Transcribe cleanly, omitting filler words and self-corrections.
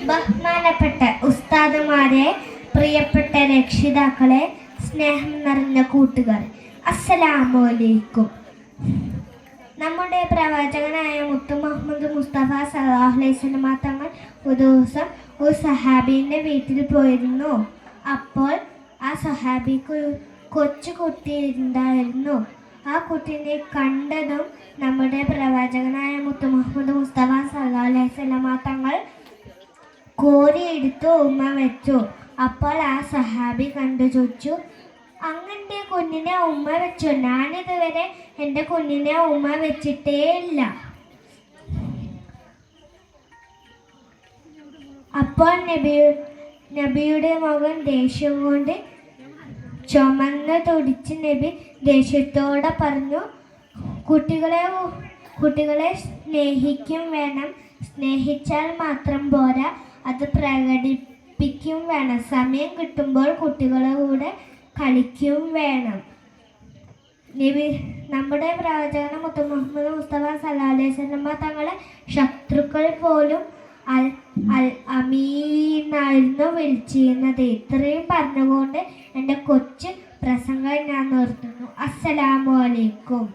ബഹുമാനപ്പെട്ട ഉസ്താദുമാരെ, പ്രിയപ്പെട്ട രക്ഷിതാക്കളെ, സ്നേഹം നിറഞ്ഞ കൂട്ടുകാർ, അസ്സലാമു അലൈക്കും. നമ്മുടെ പ്രവാചകനായ മുത്തു മുഹമ്മദ് മുസ്തഫ സല്ലല്ലാഹു അലൈഹി വസല്ലം തങ്ങൾ ഒരു ദിവസം ഒരു സഹാബീൻ്റെ വീട്ടിൽ പോയിരുന്നു. അപ്പോൾ ആ സഹാബിക്ക് കൊച്ചു കുട്ടി ഉണ്ടായിരുന്നു. ആ കുട്ടീനെ കണ്ടതും നമ്മുടെ പ്രവാചകനായ മുത്തു മുഹമ്മദ് മുസ്തഫ സല്ലല്ലാഹു അലൈഹി വസല്ലം തങ്ങൾ കോരിയെടുത്ത് ഉമ്മ വെച്ചു. അപ്പോൾ ആ സഹാബി കണ്ടു ചോദിച്ചു, അങ്ങൻ്റെ കുഞ്ഞിനെ ഉമ്മ വെച്ചു? ഞാനിതുവരെ എൻ്റെ കുഞ്ഞിനെ ഉമ്മ വെച്ചിട്ടേ ഇല്ല. അപ്പോൾ നബിയുടെ മുഖം ദേഷ്യം കൊണ്ട് ചുമന്ന് തുടിച്ച് നബി ദേഷ്യത്തോടെ പറഞ്ഞു, കുട്ടികളെ സ്നേഹിക്കും വേണം. സ്നേഹിച്ചാൽ മാത്രം പോരാ, അത് പ്രകടിപ്പിക്കും വേണം. സമയം കിട്ടുമ്പോൾ കുട്ടികളുടെ കൂടെ കളിക്കും വേണം. നമ്മുടെ പ്രവാചകൻ മുത്തു മുഹമ്മദ് മുസ്തഫ സല്ലല്ലാഹു അലൈഹി വസല്ലം തങ്ങളെ ശത്രുക്കൾ പോലും അൽ അമീനായിരുന്നു വിളിച്ചിരുന്നത്. ഇത്രയും പറഞ്ഞുകൊണ്ട് എൻ്റെ കൊച്ചു പ്രസംഗം ഞാൻ നിർത്തുന്നു. അസ്സലാമു അലൈക്കും.